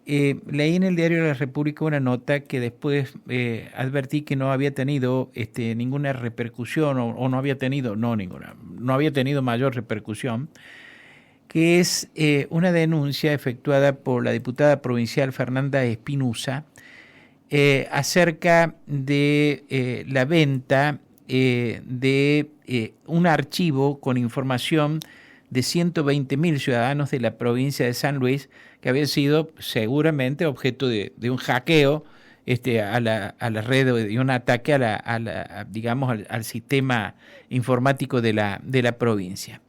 leí en el diario La República una nota que después advertí que no había tenido ninguna repercusión o no había tenido, no ninguna, no había tenido mayor repercusión, que es una denuncia efectuada por la diputada provincial Fernanda Espinosa acerca de la venta de un archivo con información de 120.000 ciudadanos de la provincia de San Luis que había sido seguramente objeto de un hackeo a la red, de un ataque digamos, al sistema informático de la provincia.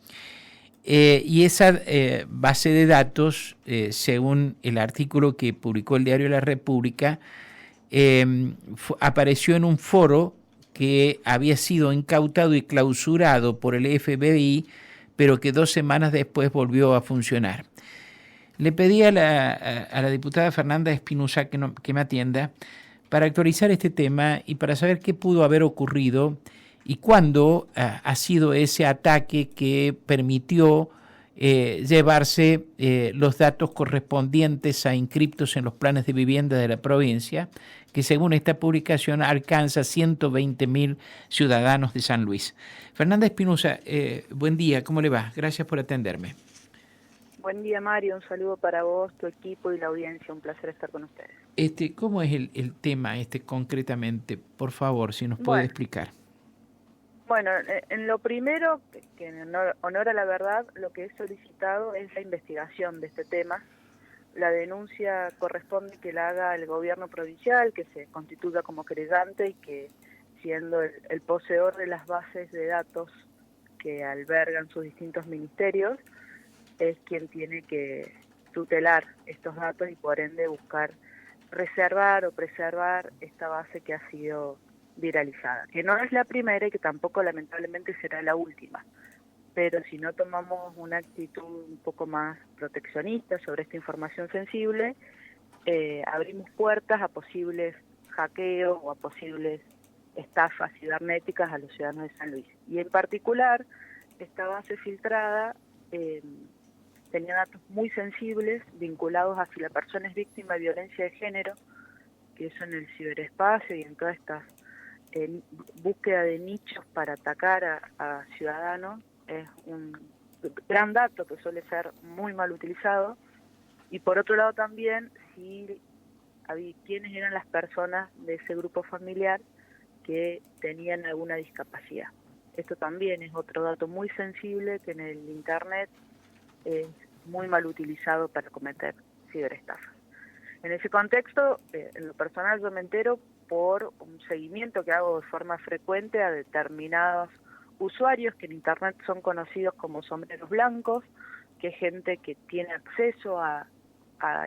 Y esa base de datos, según el artículo que publicó el diario La República, apareció en un foro que había sido incautado y clausurado por el FBI, pero que 2 semanas después volvió a funcionar. Le pedí a la diputada Fernanda Espinosa que me atienda para actualizar este tema y para saber qué pudo haber ocurrido y cuándo ha sido ese ataque que permitió llevarse los datos correspondientes a inscriptos en los planes de vivienda de la provincia, que según esta publicación alcanza 120.000 ciudadanos de San Luis. Fernanda Espinosa, buen día, ¿cómo le va? Gracias por atenderme. Buen día, Mario, un saludo para vos, tu equipo y la audiencia, un placer estar con ustedes. ¿Cómo es el tema concretamente? Por favor, si nos puede Bueno, explicar. Bueno, en lo primero, que en honor a la verdad, lo que he solicitado es la investigación de este tema. La denuncia corresponde que la haga el gobierno provincial, que se constituya como querellante y que, siendo el poseedor de las bases de datos que albergan sus distintos ministerios, es quien tiene que tutelar estos datos y por ende buscar reservar o preservar esta base que ha sido viralizada, que no es la primera y que tampoco lamentablemente será la última, pero si no tomamos una actitud un poco más proteccionista sobre esta información sensible, abrimos puertas a posibles hackeos o a posibles estafas cibernéticas a los ciudadanos de San Luis. Y en particular, esta base filtrada tenía datos muy sensibles vinculados a si la persona es víctima de violencia de género, que eso en el ciberespacio y en todas estas búsqueda de nichos para atacar a ciudadanos es un gran dato que suele ser muy mal utilizado. Y por otro lado también, si había quiénes eran las personas de ese grupo familiar que tenían alguna discapacidad. Esto también es otro dato muy sensible que en el Internet es muy mal utilizado para cometer ciberestafas. En ese contexto, en lo personal yo me entero por un seguimiento que hago de forma frecuente a determinados usuarios que en Internet son conocidos como sombreros blancos, que es gente que tiene acceso a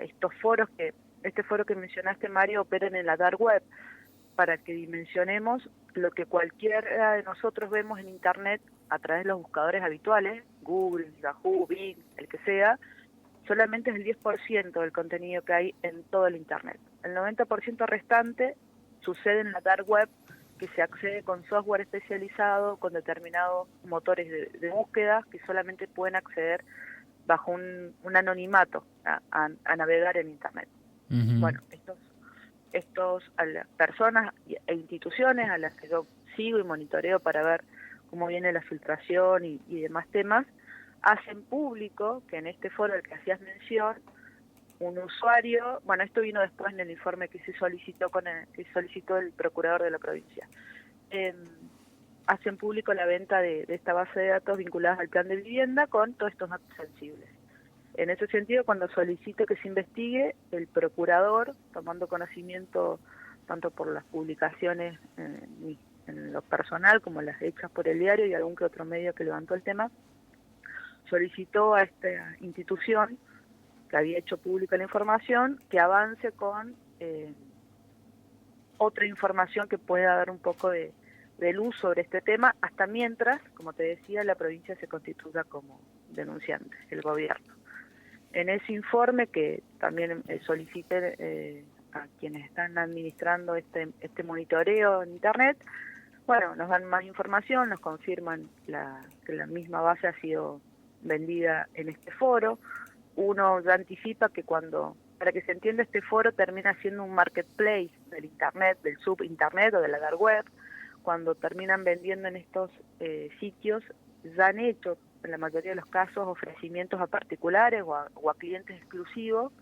estos foros, que este foro que mencionaste, Mario, operan en la dark web, para que dimensionemos lo que cualquiera de nosotros vemos en Internet a través de los buscadores habituales, Google, Yahoo, Bing, el que sea, solamente es el 10% del contenido que hay en todo el Internet. El 90% restante sucede en la dark web, que se accede con software especializado, con determinados motores de búsqueda, que solamente pueden acceder bajo un anonimato a navegar en Internet. Uh-huh. Bueno, estos a las personas e instituciones a las que yo sigo y monitoreo para ver cómo viene la filtración y demás temas, hacen público que en este foro al que hacías mención, un usuario, bueno, esto vino después en el informe que se solicitó que solicitó el procurador de la provincia, hacen público la venta de esta base de datos vinculadas al plan de vivienda con todos estos datos sensibles. En ese sentido, cuando solicito que se investigue, el procurador, tomando conocimiento tanto por las publicaciones en lo personal como las hechas por el diario y algún que otro medio que levantó el tema, solicitó a esta institución que había hecho pública la información, que avance con otra información que pueda dar un poco de luz sobre este tema, hasta mientras, como te decía, la provincia se constituya como denunciante, el gobierno. En ese informe que también solicité a quienes están administrando este monitoreo en Internet, bueno, nos dan más información, nos confirman que la misma base ha sido vendida en este foro. Uno ya anticipa que cuando Para que se entienda, este foro termina siendo un marketplace del Internet, del subinternet o de la dark web. Cuando terminan vendiendo en estos sitios, ya han hecho, en la mayoría de los casos, ofrecimientos a particulares o a clientes exclusivos,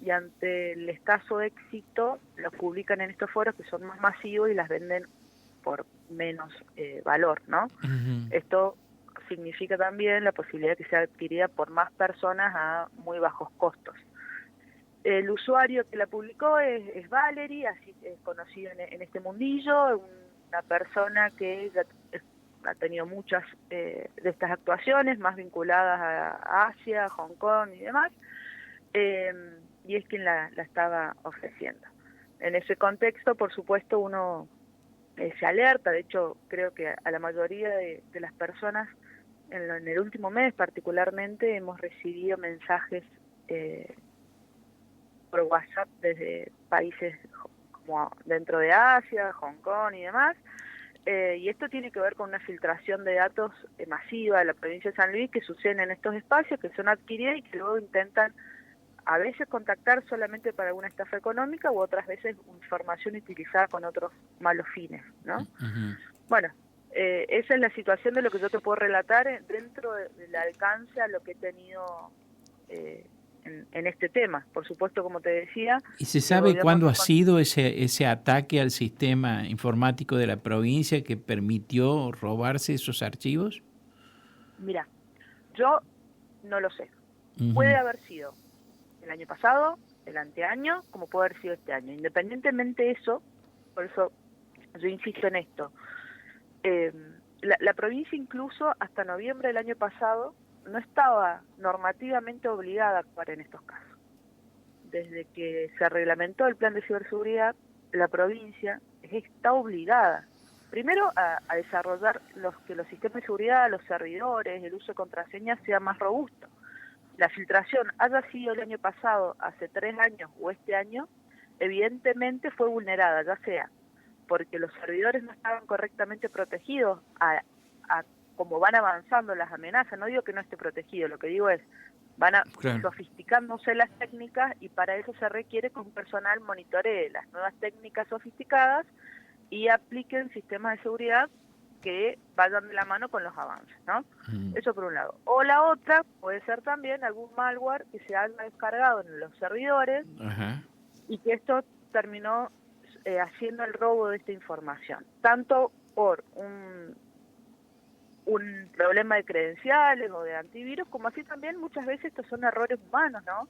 y ante el escaso éxito los publican en estos foros que son más masivos y las venden por menos valor, ¿no? Ujú. Esto significa también la posibilidad de que sea adquirida por más personas a muy bajos costos. El usuario que la publicó es Valerie, así es conocido en este mundillo, una persona que ya ha tenido muchas de estas actuaciones, más vinculadas a Asia, Hong Kong y demás, y es quien la estaba ofreciendo. En ese contexto, por supuesto, uno se alerta. De hecho, creo que a la mayoría de las personas, en el último mes particularmente, hemos recibido mensajes por WhatsApp desde países como dentro de Asia, Hong Kong y demás, y esto tiene que ver con una filtración de datos masiva de la provincia de San Luis que suceden en estos espacios, que son adquiridos y que luego intentan a veces contactar solamente para alguna estafa económica u otras veces información utilizada con otros malos fines, ¿no? Ujú. Bueno, esa es la situación de lo que yo te puedo relatar dentro del alcance a lo que he tenido en este tema. Por supuesto, como te decía, ¿Y se el sabe gobierno cuándo ha no... sido ese ataque al sistema informático de la provincia que permitió robarse esos archivos? Mira, yo no lo sé. Puede Ujú. haber sido el año pasado, el anteaño, como puede haber sido este año. Independientemente de eso, por eso yo insisto en esto, la provincia incluso hasta noviembre del año pasado no estaba normativamente obligada a actuar en estos casos. Desde que se reglamentó el plan de ciberseguridad, la provincia está obligada, primero, a desarrollar que los sistemas de seguridad, los servidores, el uso de contraseñas sea más robusto. La filtración haya sido el año pasado, hace 3 años o este año, evidentemente fue vulnerada, ya sea porque los servidores no estaban correctamente protegidos a como van avanzando las amenazas. No digo que no esté protegido, lo que digo es van Claro. sofisticándose las técnicas, y para eso se requiere que un personal monitoree las nuevas técnicas sofisticadas y apliquen sistemas de seguridad que vayan de la mano con los avances, ¿no? Eso por un lado. O la otra puede ser también algún malware que se haya descargado en los servidores. Ajá. Y que esto terminó haciendo el robo de esta información, tanto por un problema de credenciales o de antivirus, como así también muchas veces estos son errores humanos, ¿no?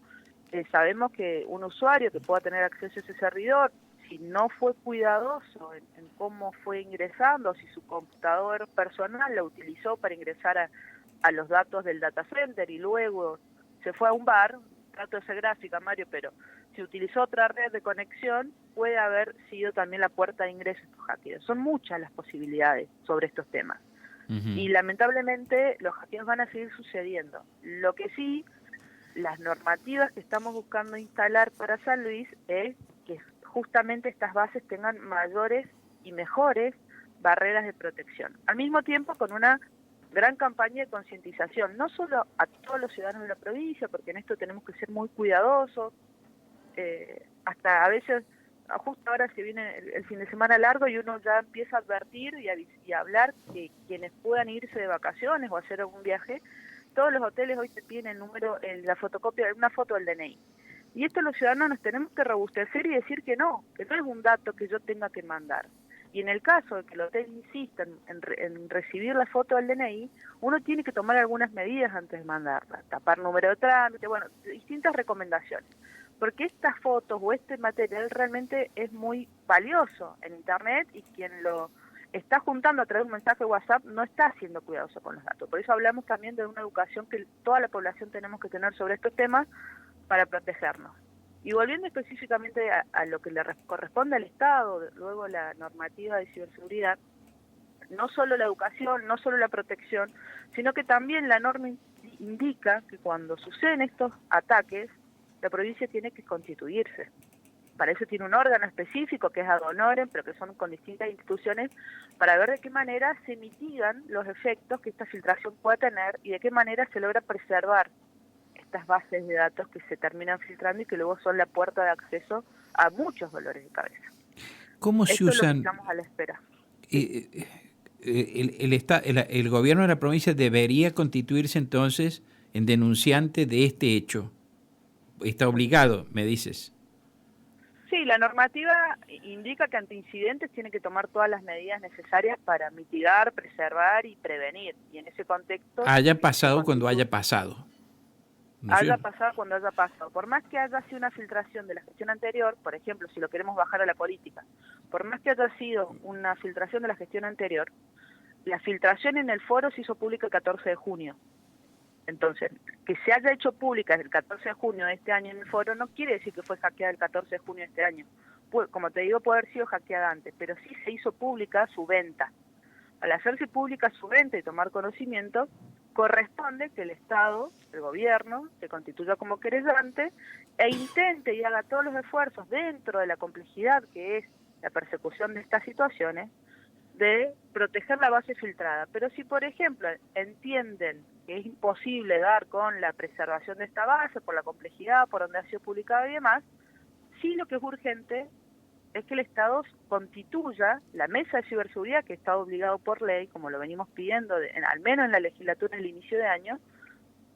Sabemos que un usuario que pueda tener acceso a ese servidor, si no fue cuidadoso en cómo fue ingresando, si su computador personal lo utilizó para ingresar a los datos del data center y luego se fue a un bar, trato de ser gráfica, Mario, pero si utilizó otra red de conexión, puede haber sido también la puerta de ingreso a estos hackeos. Son muchas las posibilidades sobre estos temas. Ujú. Y lamentablemente los hackeos van a seguir sucediendo. Lo que sí, las normativas que estamos buscando instalar para San Luis es que justamente estas bases tengan mayores y mejores barreras de protección. Al mismo tiempo, con una gran campaña de concientización, no solo a todos los ciudadanos de la provincia, porque en esto tenemos que ser muy cuidadosos, hasta a veces, justo ahora se viene el fin de semana largo y uno ya empieza a advertir y a hablar que quienes puedan irse de vacaciones o hacer algún viaje, todos los hoteles hoy te piden el número, la fotocopia, una foto del DNI. Y esto los ciudadanos nos tenemos que robustecer y decir que no es un dato que yo tenga que mandar. Y en el caso de que el hotel insista en recibir la foto del DNI, uno tiene que tomar algunas medidas antes de mandarla, tapar número de trámite, bueno, distintas recomendaciones. Porque estas fotos o este material realmente es muy valioso en Internet, y quien lo está juntando a través de un mensaje de WhatsApp no está siendo cuidadoso con los datos. Por eso hablamos también de una educación que toda la población tenemos que tener sobre estos temas para protegernos. Y volviendo específicamente a lo que le corresponde al Estado, luego la normativa de ciberseguridad, no solo la educación, no solo la protección, sino que también la norma indica que cuando suceden estos ataques, la provincia tiene que constituirse. Para eso tiene un órgano específico que es ad honorem, pero que son con distintas instituciones, para ver de qué manera se mitigan los efectos que esta filtración pueda tener y de qué manera se logra preservar estas bases de datos que se terminan filtrando y que luego son la puerta de acceso a muchos dolores de cabeza. ¿Cómo se Esto es lo usan? que estamos a la espera. El gobierno de la provincia debería constituirse entonces en denunciante de este hecho. Está obligado, me dices. Sí, la normativa indica que ante incidentes tiene que tomar todas las medidas necesarias para mitigar, preservar y prevenir. Y en ese contexto... Haya pasado cuando haya pasado. ¿No haya pasado cuando haya pasado. Por más que haya sido una filtración de la gestión anterior, por ejemplo, si lo queremos bajar a la política, por más que haya sido una filtración de la gestión anterior, la filtración en el foro se hizo pública el 14 de junio. Entonces, que se haya hecho pública el 14 de junio de este año en el foro no quiere decir que fue hackeada el 14 de junio de este año. Pues, como te digo, puede haber sido hackeada antes, pero sí se hizo pública su venta. Al hacerse pública su venta y tomar conocimiento, corresponde que el Estado, el gobierno, se constituya como querellante e intente y haga todos los esfuerzos dentro de la complejidad que es la persecución de estas situaciones, de proteger la base filtrada. Pero si, por ejemplo, entienden que es imposible dar con la preservación de esta base por la complejidad, por donde ha sido publicada y demás, sí lo que es urgente es que el Estado constituya la mesa de ciberseguridad, que está obligado por ley, como lo venimos pidiendo, al menos en la legislatura en el inicio de año,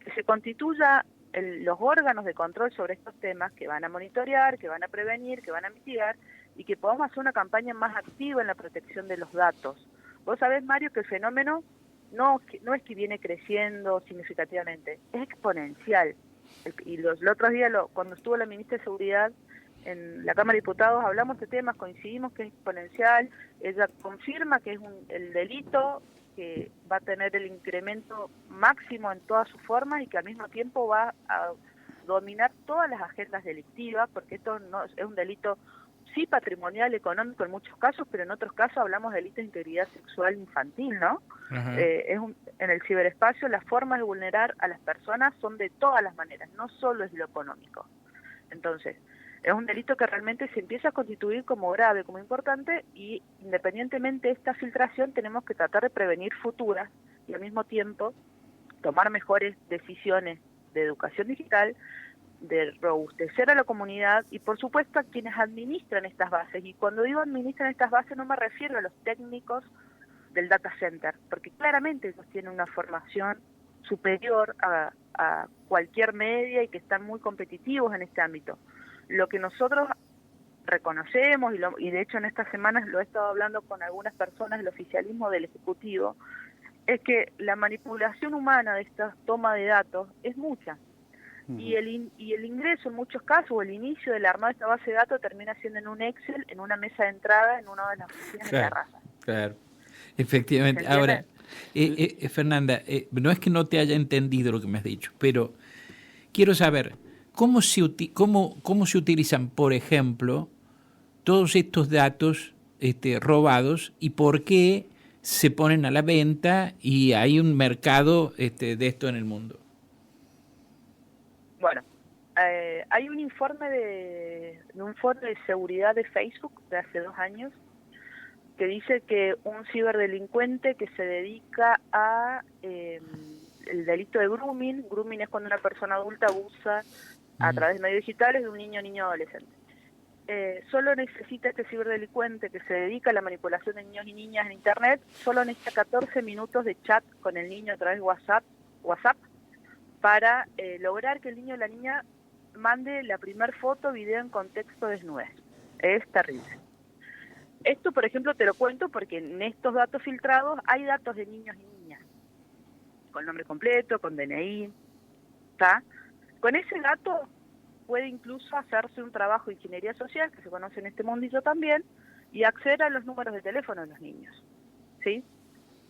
que se constituya los órganos de control sobre estos temas que van a monitorear, que van a prevenir, que van a mitigar, y que podamos hacer una campaña más activa en la protección de los datos. Vos sabés, Mario, que el fenómeno no es que viene creciendo significativamente, es exponencial. Y los otros días, cuando estuvo la ministra de Seguridad en la Cámara de Diputados, hablamos de temas, coincidimos que es exponencial, ella confirma que es el delito que va a tener el incremento máximo en todas sus formas y que al mismo tiempo va a dominar todas las agendas delictivas, porque esto no es un delito sí patrimonial, económico en muchos casos, pero en otros casos hablamos de delitos de integridad sexual infantil, ¿no? En el ciberespacio las formas de vulnerar a las personas son de todas las maneras, no solo es lo económico. Entonces, es un delito que realmente se empieza a constituir como grave, como importante, y independientemente de esta filtración tenemos que tratar de prevenir futuras y al mismo tiempo tomar mejores decisiones de educación digital, de robustecer a la comunidad y por supuesto a quienes administran estas bases. Y cuando digo administran estas bases no me refiero a los técnicos del data center, porque claramente ellos tienen una formación superior a cualquier media y que están muy competitivos en este ámbito. Lo que nosotros reconocemos, y de hecho en estas semanas lo he estado hablando con algunas personas del oficialismo del Ejecutivo, es que la manipulación humana de esta toma de datos es mucha. Y el ingreso en muchos casos, o el inicio del armado de esta base de datos termina siendo en un Excel, en una mesa de entrada, en una de las oficinas de Terraza. Claro, efectivamente. Ahora, Fernanda, no es que no te haya entendido lo que me has dicho, pero quiero saber, ¿cómo se utilizan, por ejemplo, todos estos datos robados y por qué se ponen a la venta y hay un mercado de esto en el mundo? Bueno, hay un informe de seguridad de Facebook de hace 2 años que dice que un ciberdelincuente que se dedica a el delito de grooming. Grooming es cuando una persona adulta abusa a través de medios digitales de un niño adolescente. Solo necesita este ciberdelincuente que se dedica a la manipulación de niños y niñas en Internet, solo necesita 14 minutos de chat con el niño a través de WhatsApp para lograr que el niño o la niña mande la primer foto o video en contexto desnudez. Es terrible. Esto, por ejemplo, te lo cuento porque en estos datos filtrados hay datos de niños y niñas, con nombre completo, con DNI, ¿está? Con ese dato puede incluso hacerse un trabajo de ingeniería social, que se conoce en este mundillo también, y acceder a los números de teléfono de los niños, ¿sí?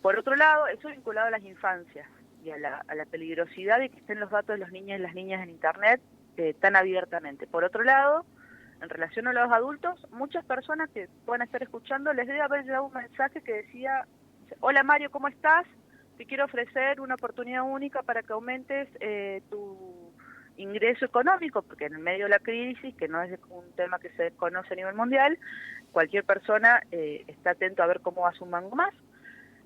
Por otro lado, eso vinculado a las infancias y a la peligrosidad de que estén los datos de los niños y las niñas en Internet tan abiertamente. Por otro lado, en relación a los adultos, muchas personas que puedan estar escuchando les debe haber llegado un mensaje que decía: hola Mario, ¿cómo estás? Te quiero ofrecer una oportunidad única para que aumentes tu ingreso económico, porque en el medio de la crisis, que no es un tema que se desconoce a nivel mundial, cualquier persona está atento a ver cómo hace un mango más.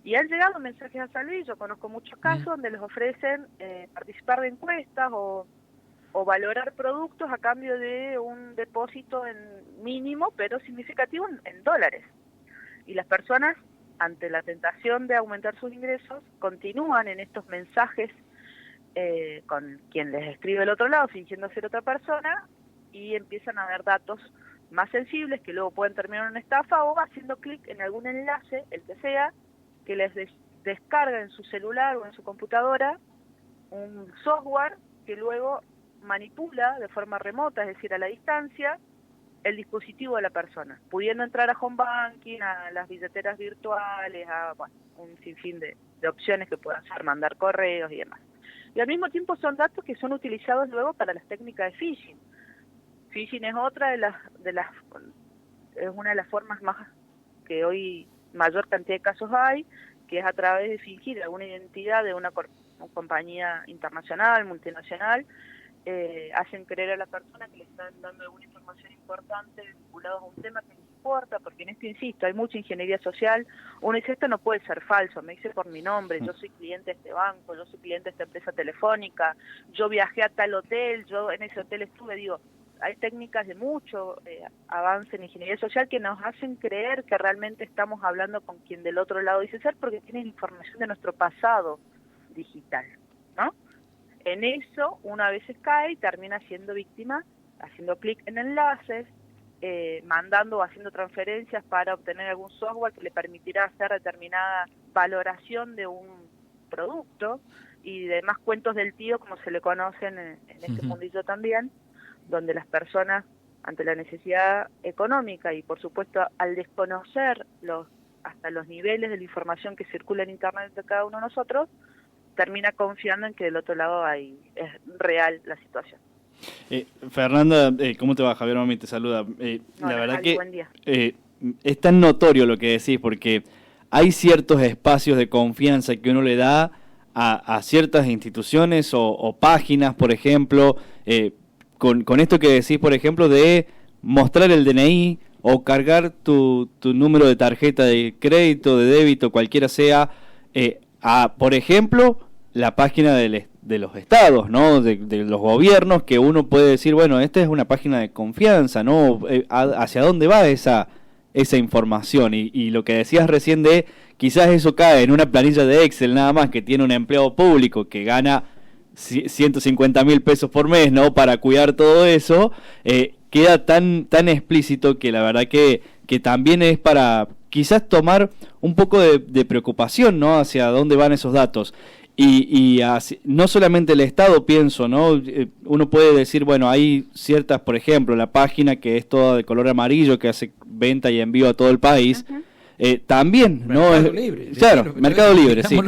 Y han llegado mensajes a San Luis, yo conozco muchos casos donde les ofrecen participar de encuestas o o valorar productos a cambio de un depósito en mínimo, pero significativo en dólares. Y las personas, ante la tentación de aumentar sus ingresos, continúan en estos mensajes con quien les escribe del otro lado, fingiendo ser otra persona, y empiezan a ver datos más sensibles que luego pueden terminar en una estafa, o haciendo clic en algún enlace, el que sea, que les descarga en su celular o en su computadora un software que luego manipula de forma remota, es decir, a la distancia, el dispositivo de la persona, pudiendo entrar a home banking, a las billeteras virtuales, a un sinfín de opciones que puedan ser, mandar correos y demás. Y al mismo tiempo son datos que son utilizados luego para las técnicas de phishing. Phishing es otra es una de las formas más que hoy mayor cantidad de casos hay, que es a través de fingir alguna identidad de una compañía internacional, multinacional, hacen creer a la persona que le están dando alguna información importante vinculada a un tema que les importa, porque en esto insisto, hay mucha ingeniería social. Uno dice, esto no puede ser falso, me dice por mi nombre, yo soy cliente de este banco, yo soy cliente de esta empresa telefónica, yo viajé a tal hotel, yo en ese hotel estuve, digo, hay técnicas de mucho avance en ingeniería social que nos hacen creer que realmente estamos hablando con quien del otro lado dice ser, porque tienen información de nuestro pasado digital, ¿no? En eso uno a veces cae y termina siendo víctima, haciendo clic en enlaces, mandando o haciendo transferencias para obtener algún software que le permitirá hacer determinada valoración de un producto, y demás cuentos del tío, como se le conocen en este mundillo también, donde las personas, ante la necesidad económica y por supuesto al desconocer hasta los niveles de la información que circula en Internet de cada uno de nosotros, termina confiando en que del otro lado es real la situación. Fernanda, ¿cómo te va? Javier Mami te saluda. La verdad Javi, buen día. Es tan notorio lo que decís, porque hay ciertos espacios de confianza que uno le da a ciertas instituciones o páginas, por ejemplo, con esto que decís, por ejemplo, de mostrar el DNI o cargar tu número de tarjeta de crédito, de débito, cualquiera sea, por ejemplo, la página de los estados, ¿no? De los gobiernos, que uno puede decir, bueno, esta es una página de confianza, ¿no? ¿Hacia dónde va esa información? Y lo que decías recién de, quizás eso cae en una planilla de Excel nada más, que tiene un empleado público que gana 150.000 pesos por mes, ¿no? Para cuidar todo eso, queda tan explícito que la verdad que también es para quizás tomar un poco de preocupación, ¿no? Hacia dónde van esos datos. Y no solamente el Estado, pienso, ¿no? Uno puede decir, bueno, hay ciertas, por ejemplo, la página que es toda de color amarillo, que hace venta y envío a todo el país. También, Mercado ¿no? Libre, Claro, Mercado Libre, sí.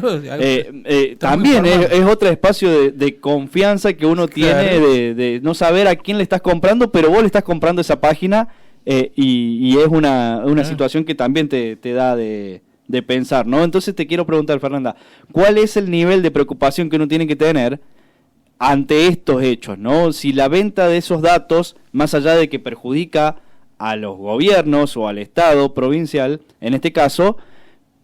También es otro espacio de confianza que uno tiene, de no saber a quién le estás comprando, pero vos le estás comprando esa página, y es una situación que también te da de pensar, ¿no? Entonces te quiero preguntar, Fernanda, ¿cuál es el nivel de preocupación que uno tiene que tener ante estos hechos, ¿no? Si la venta de esos datos, más allá de que perjudica a los gobiernos o al Estado provincial, en este caso,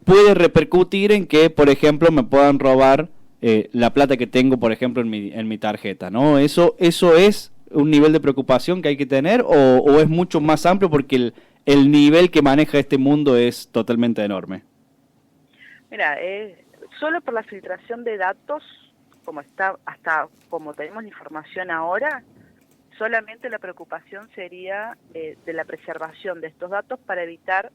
puede repercutir en que, por ejemplo, me puedan robar la plata que tengo, por ejemplo, en mi tarjeta, ¿no? ¿Eso es un nivel de preocupación que hay que tener o es mucho más amplio porque el nivel que maneja este mundo es totalmente enorme? Mira, solo por la filtración de datos, hasta como tenemos la información ahora, solamente la preocupación sería de la preservación de estos datos para evitar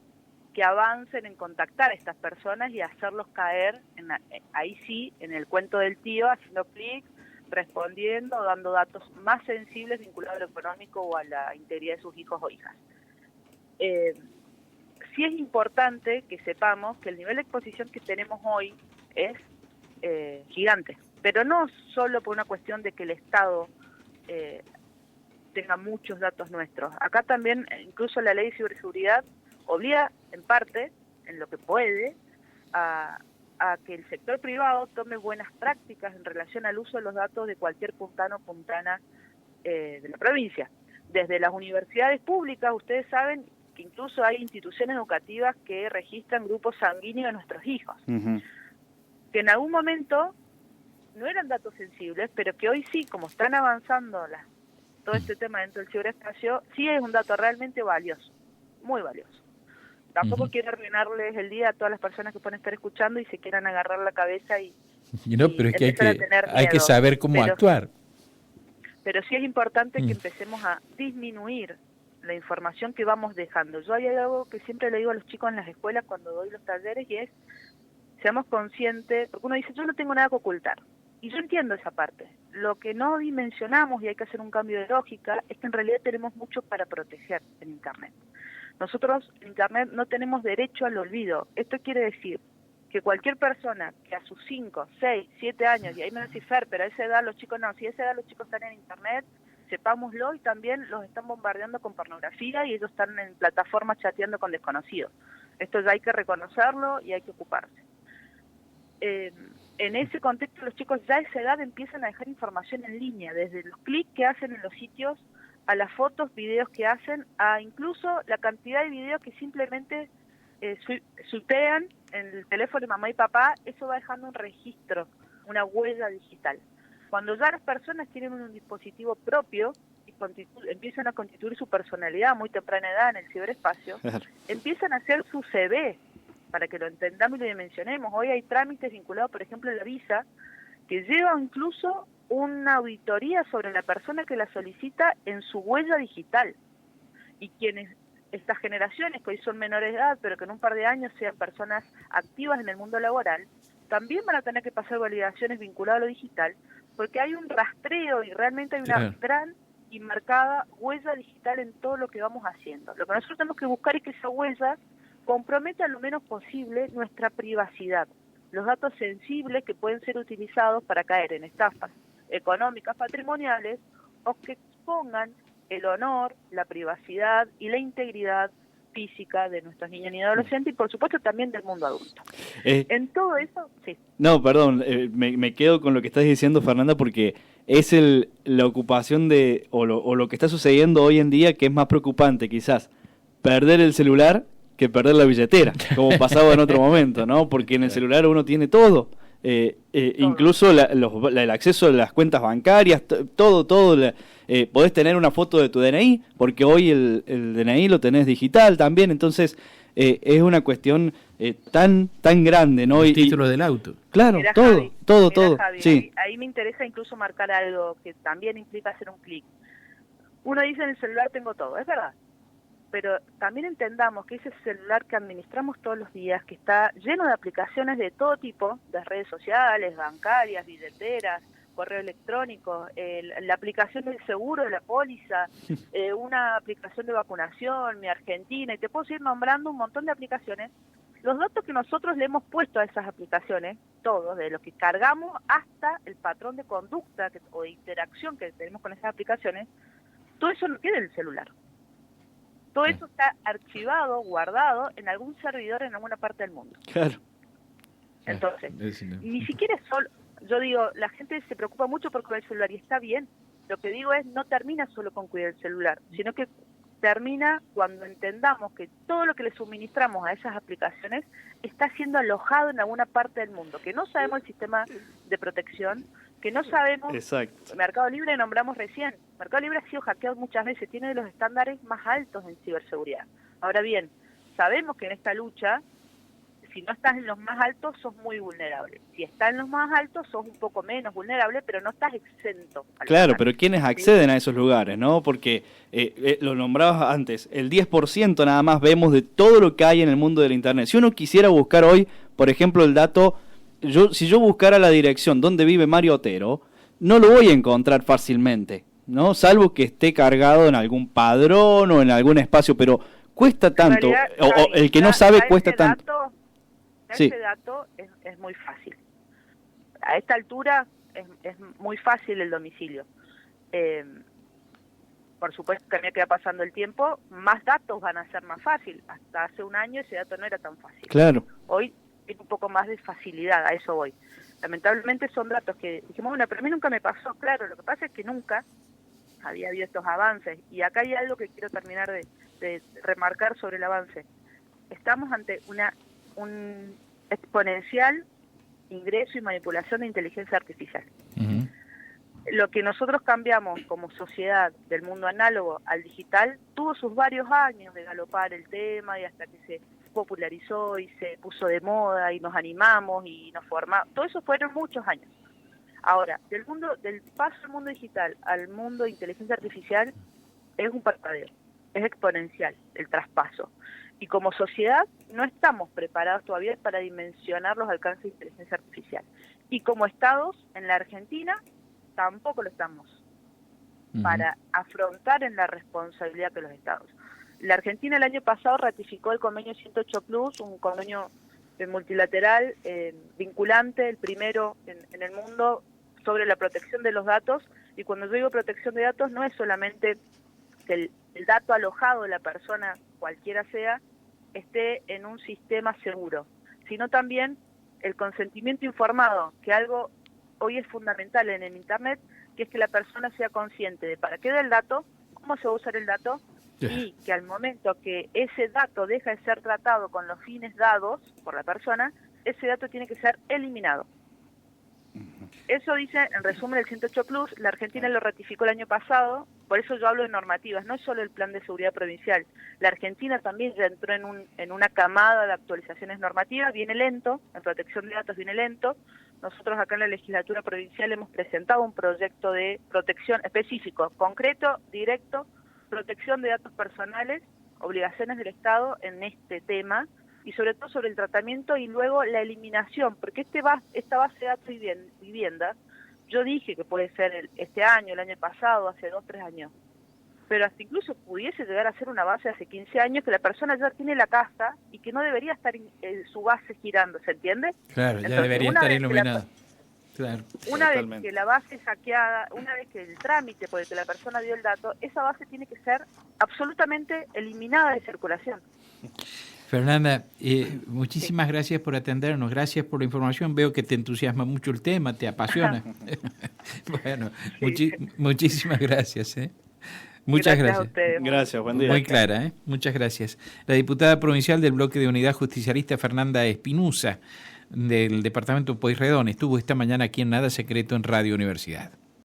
que avancen en contactar a estas personas y hacerlos caer, ahí sí, en el cuento del tío, haciendo clic, respondiendo o dando datos más sensibles vinculados a lo económico o a la integridad de sus hijos o hijas. Sí es importante que sepamos que el nivel de exposición que tenemos hoy es gigante, pero no solo por una cuestión de que el Estado tenga muchos datos nuestros. Acá también, incluso la ley de ciberseguridad obliga, en parte, en lo que puede, a que el sector privado tome buenas prácticas en relación al uso de los datos de cualquier puntano o puntana de la provincia. Desde las universidades públicas, ustedes saben que incluso hay instituciones educativas que registran grupos sanguíneos de nuestros hijos. Que en algún momento no eran datos sensibles, pero que hoy sí, como están avanzando todo este tema dentro del ciberespacio, sí es un dato realmente valioso, muy valioso. Tampoco quiero arruinarles el día a todas las personas que pueden estar escuchando y se quieran agarrar la cabeza pero es que hay que saber cómo actuar. Pero sí es importante que empecemos a disminuir la información que vamos dejando. Yo hay algo que siempre le digo a los chicos en las escuelas cuando doy los talleres y es, seamos conscientes, porque uno dice, yo no tengo nada que ocultar. Y yo entiendo esa parte. Lo que no dimensionamos, y hay que hacer un cambio de lógica, es que en realidad tenemos mucho para proteger en Internet. Nosotros en Internet no tenemos derecho al olvido. Esto quiere decir que cualquier persona que a sus 5, 6, 7 años, y ahí me decís, Fer, pero a esa edad los chicos no, si a esa edad los chicos están en Internet, sepámoslo, y también los están bombardeando con pornografía y ellos están en plataformas chateando con desconocidos. Esto ya hay que reconocerlo y hay que ocuparse. En ese contexto los chicos ya a esa edad empiezan a dejar información en línea, desde los clics que hacen en los sitios, a las fotos, videos que hacen, a incluso la cantidad de videos que simplemente sutean en el teléfono de mamá y papá. Eso va dejando un registro, una huella digital. Cuando ya las personas tienen un dispositivo propio y empiezan a constituir su personalidad a muy temprana edad en el ciberespacio, empiezan a hacer su CV, para que lo entendamos y lo dimensionemos. Hoy hay trámites vinculados, por ejemplo, a la visa, que llevan incluso una auditoría sobre la persona que la solicita en su huella digital. Y estas generaciones, que hoy son menores de edad, pero que en un par de años sean personas activas en el mundo laboral, también van a tener que pasar validaciones vinculadas a lo digital, porque hay un rastreo y realmente hay una gran y marcada huella digital en todo lo que vamos haciendo. Lo que nosotros tenemos que buscar es que esa huella comprometa lo menos posible nuestra privacidad, los datos sensibles que pueden ser utilizados para caer en estafas económicas, patrimoniales, o que expongan el honor, la privacidad y la integridad física de nuestros niños y adolescentes, y por supuesto también del mundo adulto. En todo eso, sí. No, perdón, me quedo con lo que estás diciendo, Fernanda, porque es la ocupación o lo que está sucediendo hoy en día, que es más preocupante quizás perder el celular que perder la billetera, como pasaba en otro momento, ¿no? Porque en el celular uno tiene todo. Incluso el acceso a las cuentas bancarias, todo, podés tener una foto de tu DNI, porque hoy el DNI lo tenés digital también, entonces es una cuestión tan grande, ¿no? El título del auto. Claro, Mirá, todo. Javi, Sí. ahí me interesa incluso marcar algo que también implica hacer un clic. Uno dice en el celular tengo todo, es verdad, pero también entendamos que ese celular que administramos todos los días, que está lleno de aplicaciones de todo tipo, de redes sociales, bancarias, billeteras, correo electrónico, la aplicación del seguro, de la póliza, una aplicación de vacunación, Mi Argentina, y te puedo ir nombrando un montón de aplicaciones. Los datos que nosotros le hemos puesto a esas aplicaciones, todos, de los que cargamos hasta el patrón de conducta o de interacción que tenemos con esas aplicaciones, todo eso no queda en el celular. Todo eso está archivado, guardado en algún servidor en alguna parte del mundo. Claro. Entonces, ni siquiera es solo, yo digo, la gente se preocupa mucho por cuidar el celular y está bien. Lo que digo es, no termina solo con cuidar el celular, sino que termina cuando entendamos que todo lo que le suministramos a esas aplicaciones está siendo alojado en alguna parte del mundo, que no sabemos el sistema de protección, que no sabemos. Exacto. Mercado Libre nombramos recién. Mercado Libre ha sido hackeado muchas veces, tiene de los estándares más altos en ciberseguridad. Ahora bien, sabemos que en esta lucha, si no estás en los más altos, sos muy vulnerable. Si estás en los más altos, sos un poco menos vulnerable, pero no estás exento. Claro, pero ¿quiénes acceden a esos lugares, no? Porque lo nombrabas antes, el 10% nada más vemos de todo lo que hay en el mundo del Internet. Si uno quisiera buscar hoy, por ejemplo, el dato, si yo buscara la dirección donde vive Mario Otero, no lo voy a encontrar fácilmente, ¿no? Salvo que esté cargado en algún padrón o en algún espacio, pero cuesta tanto, o el que no sabe cuesta tanto. Ese dato es muy fácil. A esta altura es muy fácil el domicilio. Por supuesto que a medida que va pasando el tiempo, más datos van a ser más fácil. Hasta hace un año ese dato no era tan fácil. Claro. Hoy es un poco más de facilidad, a eso voy. Lamentablemente son datos que dijimos, bueno, pero a mí nunca me pasó. Claro, lo que pasa es que nunca había habido estos avances. Y acá hay algo que quiero terminar de remarcar sobre el avance. Estamos ante un exponencial ingreso y manipulación de inteligencia artificial. Ujú. Lo que nosotros cambiamos como sociedad del mundo análogo al digital tuvo sus varios años de galopar el tema y hasta que se popularizó y se puso de moda y nos animamos y nos formamos. Todo eso fueron muchos años. Ahora, del paso del mundo digital al mundo de inteligencia artificial es un parpadeo, es exponencial el traspaso. Y como sociedad no estamos preparados todavía para dimensionar los alcances de inteligencia artificial. Y como estados, en la Argentina, tampoco lo estamos para afrontar en la responsabilidad de los estados. La Argentina el año pasado ratificó el convenio 108 Plus, un convenio multilateral vinculante, el primero en el mundo sobre la protección de los datos. Y cuando yo digo protección de datos no es solamente que el dato alojado de la persona, cualquiera sea, esté en un sistema seguro, sino también el consentimiento informado, que algo hoy es fundamental en el Internet, que es que la persona sea consciente de para qué da el dato, cómo se va a usar el dato, y que al momento que ese dato deja de ser tratado con los fines dados por la persona, ese dato tiene que ser eliminado. Eso dice, en resumen, el 108 Plus. La Argentina lo ratificó el año pasado, por eso yo hablo de normativas, no es solo el plan de seguridad provincial. La Argentina también ya entró en una camada de actualizaciones normativas, viene lento, en protección de datos viene lento. Nosotros acá en la legislatura provincial hemos presentado un proyecto de protección específico, concreto, directo, protección de datos personales, obligaciones del Estado en este tema, y sobre todo sobre el tratamiento y luego la eliminación, porque esta base de datos y vivienda, yo dije que puede ser este año, el año pasado, hace 2, 3 años, pero hasta incluso pudiese llegar a ser una base de hace 15 años que la persona ya tiene la casa y que no debería estar su base girando, ¿se entiende? Claro, ya Entonces, debería estar iluminado. Claro. Una Totalmente. vez que la base es hackeada, una vez que el trámite por el que la persona dio el dato, esa base tiene que ser absolutamente eliminada de circulación. Fernanda, muchísimas gracias por atendernos, gracias por la información. Veo que te entusiasma mucho el tema, te apasiona. Bueno, muchísimas gracias. Muchas gracias. A ustedes. Gracias, buen día. Muy clara, muchas gracias. La diputada provincial del Bloque de Unidad Justicialista, Fernanda Espinuza, del departamento Pueyrredón, estuvo esta mañana aquí en Nada Secreto en Radio Universidad.